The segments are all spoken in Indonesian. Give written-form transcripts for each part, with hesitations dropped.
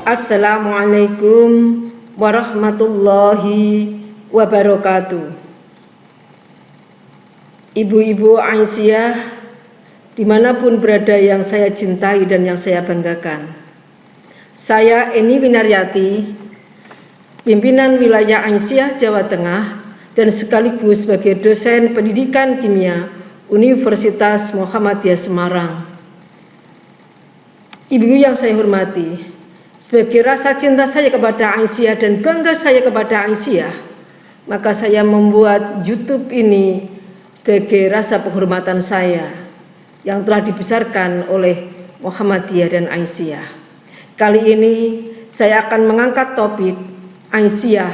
Assalamualaikum warahmatullahi wabarakatuh. Ibu-ibu Aisyah, dimanapun berada yang saya cintai dan yang saya banggakan. Saya Eni Winaryati, pimpinan wilayah Aisyah Jawa Tengah dan sekaligus sebagai dosen pendidikan kimia Universitas Muhammadiyah Semarang. Ibu yang saya hormati, sebagai rasa cinta saya kepada Aisyah dan bangga saya kepada Aisyah, maka saya membuat YouTube ini sebagai rasa penghormatan saya yang telah dibesarkan oleh Muhammadiyah dan Aisyah. Kali ini saya akan mengangkat topik Aisyah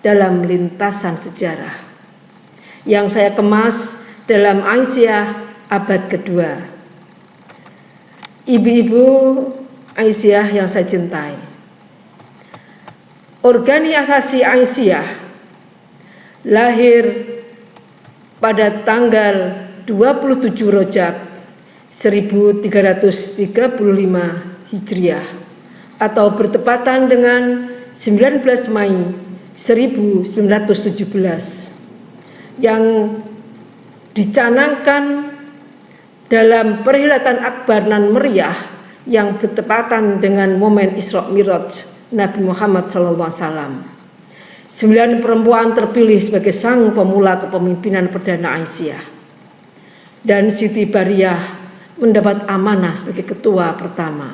dalam lintasan sejarah yang saya kemas dalam Aisyah abad kedua. Ibu-ibu Aisyah yang saya cintai, organisasi Aisyah lahir pada tanggal 27 Rajab 1335 Hijriah atau bertepatan dengan 19 Mei 1917 yang dicanangkan dalam perhelatan Akbar nan meriah yang bertepatan dengan momen Isra Mi'raj Nabi Muhammad SAW. 9 perempuan terpilih sebagai sang pemula kepemimpinan perdana Aisyah, dan Siti Bariyah mendapat amanah sebagai ketua pertama.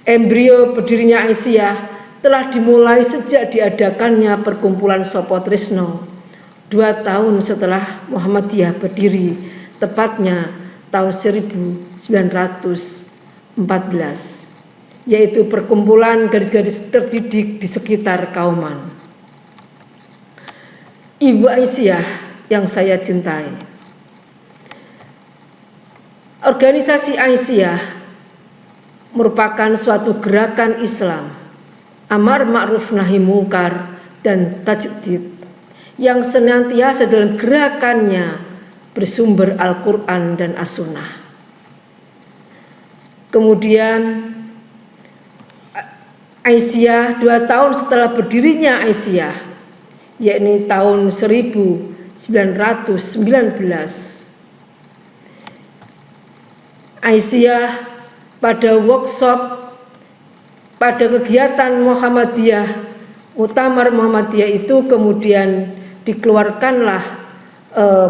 Embrio berdirinya Aisyah telah dimulai sejak diadakannya perkumpulan Sopo Trisno 2 tahun setelah Muhammadiyah berdiri, tepatnya tahun 1914, yaitu perkumpulan gadis-gadis terdidik di sekitar Kauman. Ibu Aisyah yang saya cintai, organisasi Aisyah merupakan suatu gerakan Islam amar ma'ruf nahi mungkar dan tajdid yang senantiasa dalam gerakannya bersumber Al-Quran dan As-Sunnah. Kemudian Aisyah 2 tahun setelah berdirinya Aisyah, yakni tahun 1919, Aisyah pada workshop, pada kegiatan Muhammadiyah, Muktamar Muhammadiyah itu kemudian dikeluarkanlah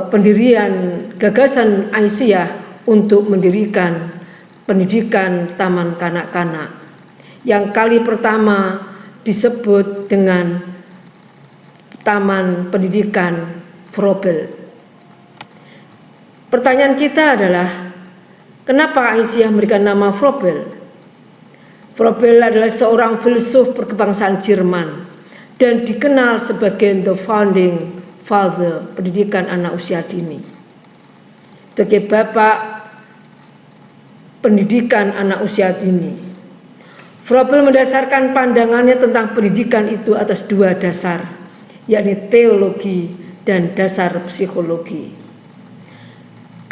pendirian gagasan Aisyah untuk mendirikan pendidikan taman kanak-kanak yang kali pertama disebut dengan Taman Pendidikan Froebel. Pertanyaan kita adalah, kenapa Aisyah memberikan nama Froebel? Froebel adalah seorang filsuf berkebangsaan Jerman dan dikenal sebagai the founding father pendidikan anak usia dini, sebagai bapak pendidikan anak usia dini. Froebel mendasarkan pandangannya tentang pendidikan itu atas 2 dasar, yakni teologi dan dasar psikologi.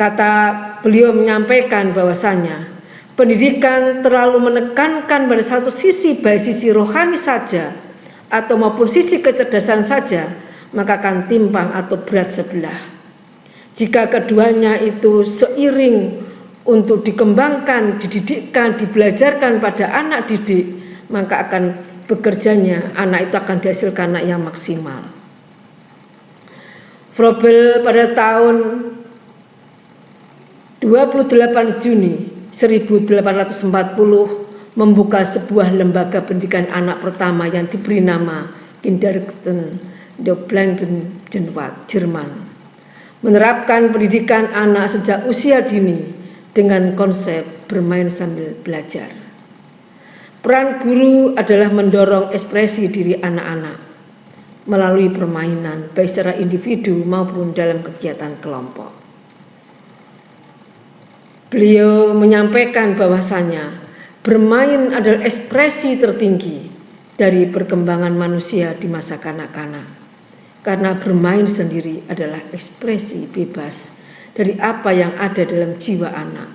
Kata beliau menyampaikan bahwasanya pendidikan terlalu menekankan pada satu sisi, baik sisi rohani saja atau maupun sisi kecerdasan saja, maka akan timpang atau berat sebelah. Jika keduanya itu seiring untuk dikembangkan, dididikkan, dibelajarkan pada anak didik, maka akan bekerjanya anak itu akan dihasilkan anak yang maksimal. Froebel pada tahun 28 Juni 1840 membuka sebuah lembaga pendidikan anak pertama yang diberi nama Kindergarten der Blindenwald, Jerman, menerapkan pendidikan anak sejak usia dini dengan konsep bermain sambil belajar. Peran guru adalah mendorong ekspresi diri anak-anak melalui permainan, baik secara individu maupun dalam kegiatan kelompok. Beliau menyampaikan bahwasanya bermain adalah ekspresi tertinggi dari perkembangan manusia di masa kanak-kanak. Karena bermain sendiri adalah ekspresi bebas dari apa yang ada dalam jiwa anak.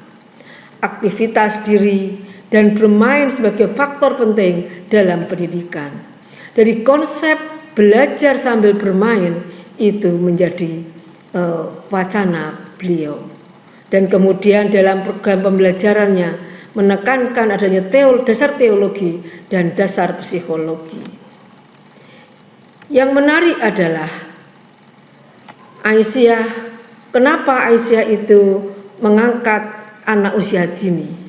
Aktivitas diri dan bermain sebagai faktor penting dalam pendidikan. Dari konsep belajar sambil bermain itu menjadi wacana beliau. Dan kemudian dalam program pembelajarannya menekankan adanya dasar teologi dan dasar psikologi. Yang menarik adalah Aisyah, kenapa Aisyah itu mengangkat anak usia dini.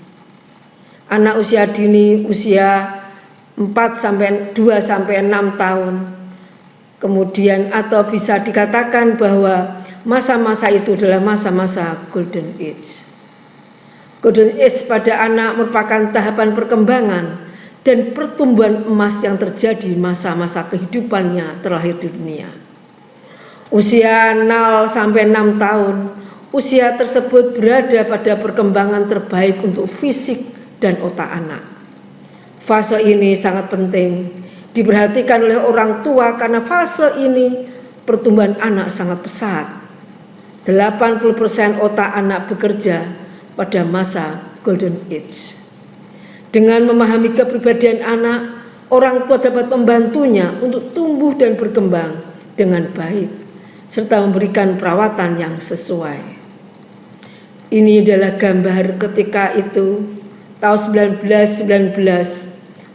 Anak usia dini usia 2 sampai 6 tahun. Kemudian atau bisa dikatakan bahwa masa-masa itu adalah masa-masa golden age. Golden age pada anak merupakan tahapan perkembangan dan pertumbuhan emas yang terjadi masa-masa kehidupannya terlahir di dunia. Usia 0 sampai 6 tahun, usia tersebut berada pada perkembangan terbaik untuk fisik dan otak anak. Fase ini sangat penting diperhatikan oleh orang tua karena fase ini pertumbuhan anak sangat pesat. 80% otak anak bekerja pada masa golden age. Dengan memahami kepribadian anak, orang tua dapat membantunya untuk tumbuh dan berkembang dengan baik serta memberikan perawatan yang sesuai. Ini adalah gambar ketika itu tahun 1919,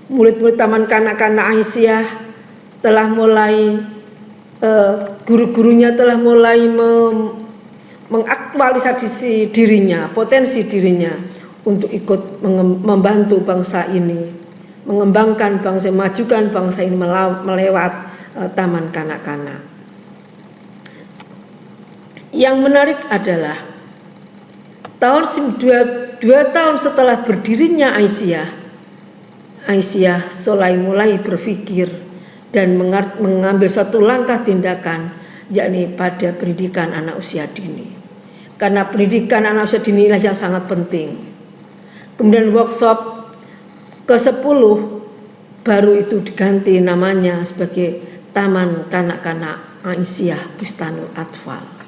murid-murid Taman Kanak-kanak Aisyah telah mulai, guru-gurunya telah mulai mengaktualisasi dirinya, potensi dirinya untuk ikut membantu bangsa ini, mengembangkan bangsa, memajukan bangsa ini melewat Taman Kanak-kanak. Yang menarik adalah dua tahun setelah berdirinya Aisyah mulai berpikir dan mengambil suatu langkah tindakan, yakni pada pendidikan anak usia dini. Karena pendidikan anak usia dini inilah yang sangat penting. Kemudian workshop ke-10 baru itu diganti namanya sebagai Taman Kanak-kanak Aisyah Bustanul Atfal.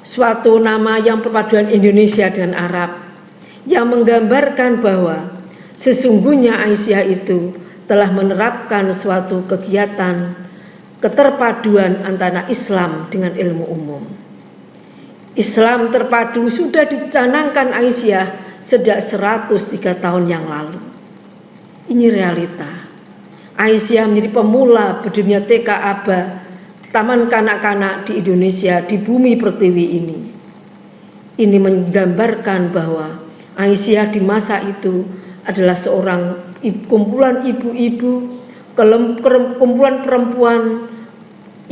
Suatu nama yang perpaduan Indonesia dan Arab yang menggambarkan bahwa sesungguhnya Aisyah itu telah menerapkan suatu kegiatan keterpaduan antara Islam dengan ilmu umum. Islam terpadu sudah dicanangkan Aisyah sejak 103 tahun yang lalu. Ini realita. Aisyah menjadi pemula berdirinya TK Aba, Taman Kanak-kanak di Indonesia, di bumi pertiwi ini. Ini menggambarkan bahwa Aisyah di masa itu adalah seorang kumpulan ibu-ibu, kumpulan perempuan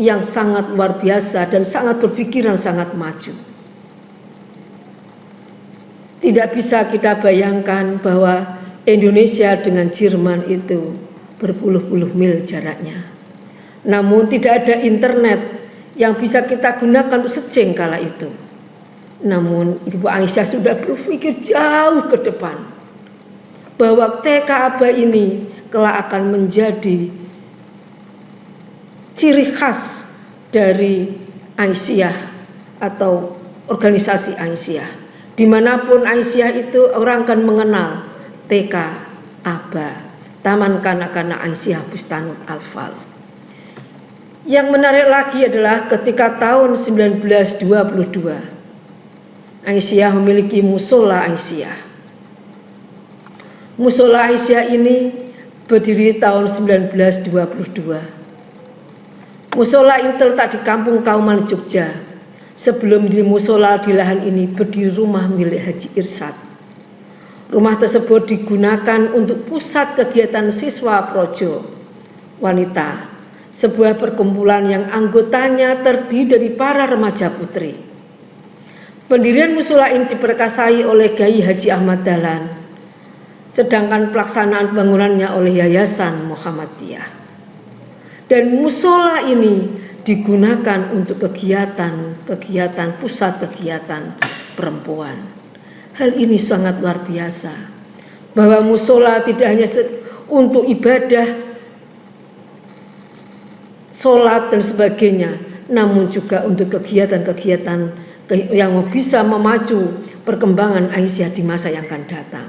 yang sangat luar biasa dan sangat berpikiran, sangat maju. Tidak bisa kita bayangkan bahwa Indonesia dengan Jerman itu berpuluh-puluh mil jaraknya. Namun tidak ada internet yang bisa kita gunakan untuk searching kala itu. Namun Ibu Aisyah sudah berpikir jauh ke depan bahwa TK Aba ini kelak akan menjadi ciri khas dari Aisyah atau organisasi Aisyah. Dimanapun Aisyah itu orang akan mengenal TK Aba, Taman Kanak-kanak Aisyah Bustanul Atfal. Yang menarik lagi adalah ketika tahun 1922 Aisyah memiliki musola Aisyah. Musola Aisyah ini berdiri tahun 1922. Musola ini terletak di Kampung Kauman, Jogja. Sebelum di musola di lahan ini berdiri rumah milik Haji Irsad. Rumah tersebut digunakan untuk pusat kegiatan siswa projo wanita, sebuah perkumpulan yang anggotanya terdiri dari para remaja putri. Pendirian musola ini diperkasai oleh Kiai Haji Ahmad Dahlan, sedangkan pelaksanaan bangunannya oleh Yayasan Muhammadiyah. Dan musola ini digunakan untuk kegiatan pusat kegiatan perempuan. Hal ini sangat luar biasa, bahwa musola tidak hanya untuk ibadah, sholat dan sebagainya, namun juga untuk kegiatan-kegiatan yang bisa memacu perkembangan Aisyah di masa yang akan datang.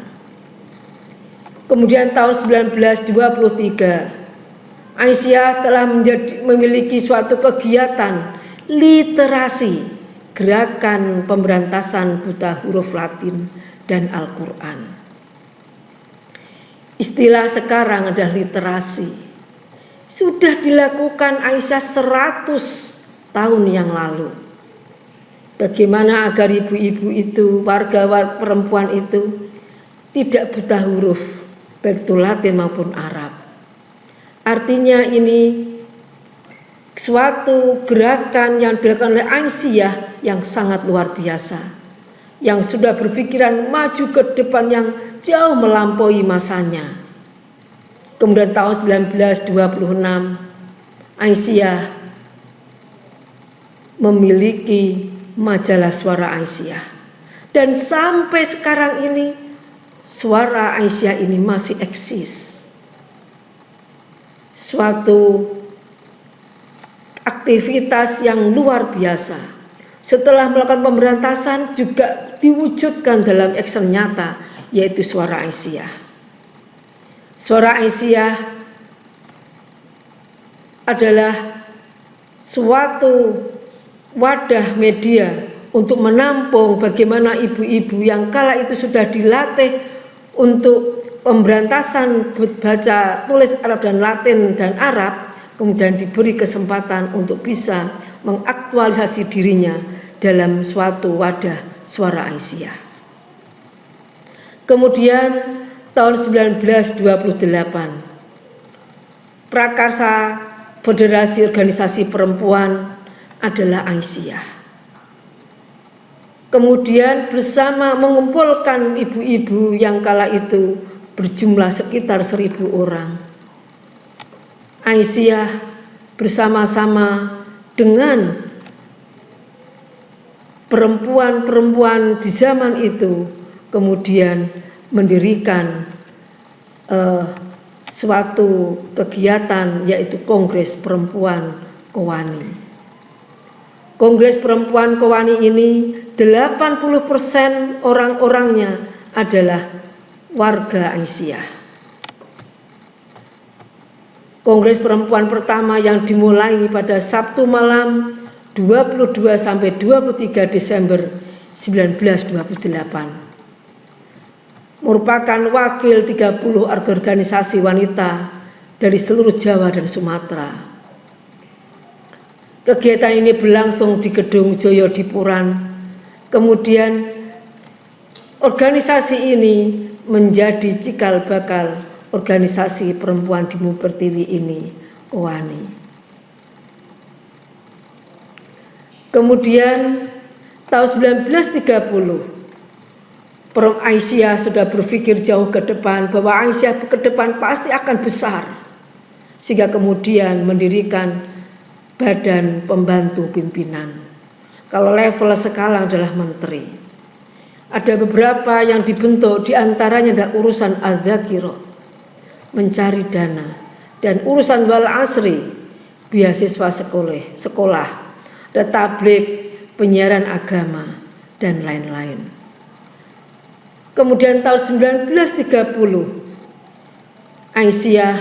Kemudian tahun 1923 Aisyah telah memiliki suatu kegiatan literasi, gerakan pemberantasan buta huruf Latin dan Al-Quran. Istilah sekarang adalah literasi. Sudah dilakukan Aisyah 100 tahun yang lalu. Bagaimana agar ibu-ibu itu, warga perempuan itu tidak buta huruf, baik itu Latin maupun Arab. Artinya ini suatu gerakan yang dilakukan oleh Aisyah yang sangat luar biasa, yang sudah berpikiran maju ke depan yang jauh melampaui masanya. Kemudian tahun 1926 Aisyah memiliki majalah Suara Aisyah, dan sampai sekarang ini Suara Aisyah ini masih eksis. Suatu aktivitas yang luar biasa. Setelah melakukan pemberantasan juga diwujudkan dalam action nyata, yaitu Suara Aisyah. Suara Aisyah adalah suatu wadah media untuk menampung bagaimana ibu-ibu yang kala itu sudah dilatih untuk pemberantasan baca tulis Arab dan Latin dan Arab, kemudian diberi kesempatan untuk bisa mengaktualisasi dirinya dalam suatu wadah Suara Aisyah. Kemudian tahun 1928 prakarsa Federasi Organisasi Perempuan adalah Aisyah. Kemudian bersama mengumpulkan ibu-ibu yang kala itu berjumlah sekitar 1.000 orang. Aisyah bersama-sama dengan perempuan-perempuan di zaman itu kemudian mendirikan suatu kegiatan, yaitu Kongres Perempuan Kowani. Kongres Perempuan Kowani ini 80% orang-orangnya adalah warga Aisyah. Kongres Perempuan pertama yang dimulai pada Sabtu malam 22 sampai 23 Desember 1928 merupakan wakil 30 organisasi wanita dari seluruh Jawa dan Sumatera. Kegiatan ini berlangsung di Gedung Joyodipuran. Kemudian organisasi ini menjadi cikal bakal organisasi perempuan di Pertiwi ini, Kowani. Kemudian tahun 1930 Aisyah sudah berpikir jauh ke depan bahwa Aisyah ke depan pasti akan besar, sehingga kemudian mendirikan badan pembantu pimpinan. Kalau level sekarang adalah menteri. Ada beberapa yang dibentuk, diantaranya adalah urusan al-dzakirah, mencari dana, dan urusan wal asri, beasiswa sekolah, ada tabligh, penyiaran agama, dan lain-lain. Kemudian tahun 1930 Aisyah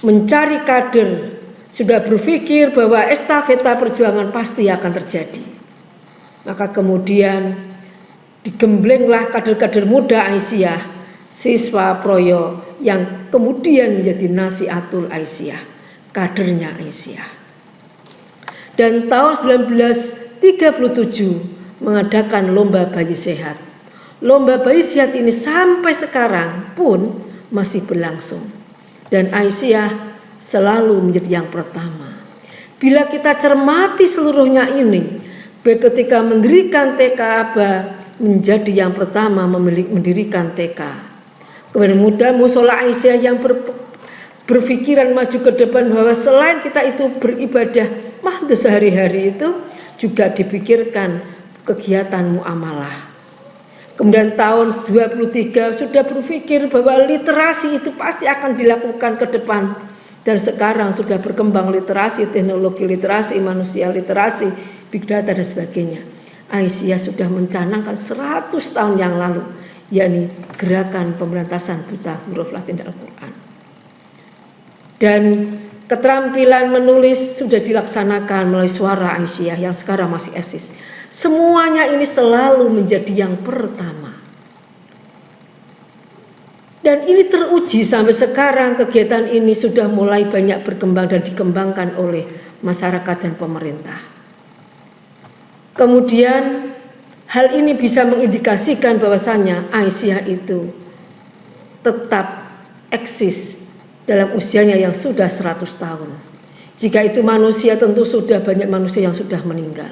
mencari kader, sudah berpikir bahwa estafeta perjuangan pasti akan terjadi. Maka kemudian digemblenglah kader-kader muda Aisyah, siswa Proyo, yang kemudian menjadi Nasihatul Aisyah, kadernya Aisyah. Dan tahun 1937 mengadakan lomba bayi sehat. Lomba bayi sehat ini sampai sekarang pun masih berlangsung. Dan Aisyah selalu menjadi yang pertama. Bila kita cermati seluruhnya ini, baik ketika mendirikan TK Aba menjadi yang pertama mendirikan TK. Kemudian muda Musola Aisyah yang berpikiran maju ke depan bahwa selain kita itu beribadah mahdoh sehari-hari itu juga dipikirkan kegiatan muamalah. Kemudian tahun 23 sudah berpikir bahwa literasi itu pasti akan dilakukan ke depan. Dan sekarang sudah berkembang literasi, teknologi literasi, manusia literasi, big data dan sebagainya. Aisyah sudah mencanangkan 100 tahun yang lalu yakni Gerakan Pemberantasan Buta Huruf Latin Al-Quran. Dan keterampilan menulis sudah dilaksanakan melalui Suara Aisyah yang sekarang masih eksis. Semuanya ini selalu menjadi yang pertama. Dan ini teruji sampai sekarang, kegiatan ini sudah mulai banyak berkembang dan dikembangkan oleh masyarakat dan pemerintah. Kemudian hal ini bisa mengindikasikan bahwasannya Aisyah itu tetap eksis dalam usianya yang sudah 100 tahun. Jika itu manusia, tentu sudah banyak manusia yang sudah meninggal.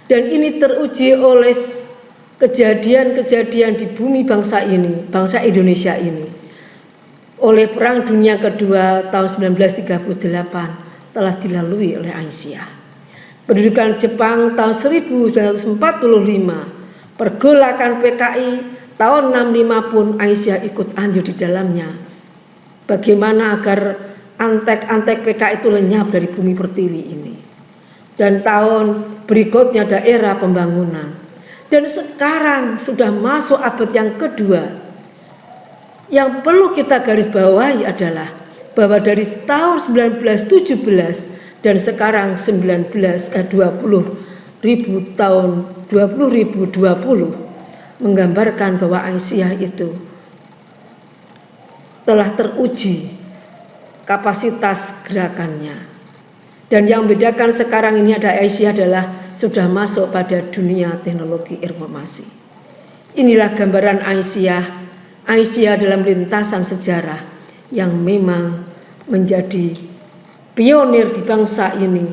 Dan ini teruji oleh kejadian-kejadian di bumi bangsa ini, bangsa Indonesia ini. Oleh Perang Dunia Kedua tahun 1938 telah dilalui oleh Aisyah. Pendudukan Jepang tahun 1945, pergolakan PKI tahun 65 pun Aisyah ikut andil di dalamnya. Bagaimana agar antek-antek PKI itu lenyap dari bumi pertiwi ini. Dan tahun berikutnya daerah pembangunan. Dan sekarang sudah masuk abad yang kedua. Yang perlu kita garis bawahi adalah bahwa dari tahun 1917 dan sekarang 2020 menggambarkan bahwa Aisyah itu telah teruji kapasitas gerakannya. Dan yang membedakan sekarang ini ada Aisyah adalah sudah masuk pada dunia teknologi informasi. Inilah gambaran Aisyah dalam lintasan sejarah yang memang menjadi pionir di bangsa ini,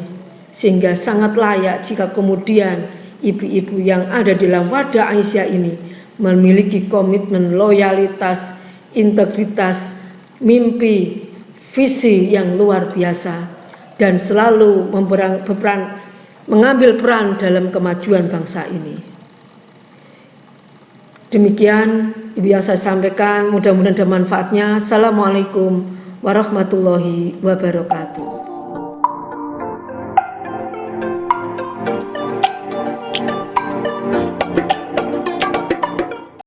sehingga sangat layak jika kemudian ibu-ibu yang ada dalam wadah Aisyah ini memiliki komitmen, loyalitas, integritas, mimpi, visi yang luar biasa, dan selalu mengambil peran dalam kemajuan bangsa ini. Demikian ibu yang saya sampaikan, mudah-mudahan ada manfaatnya. Assalamualaikum warahmatullahi wabarakatuh.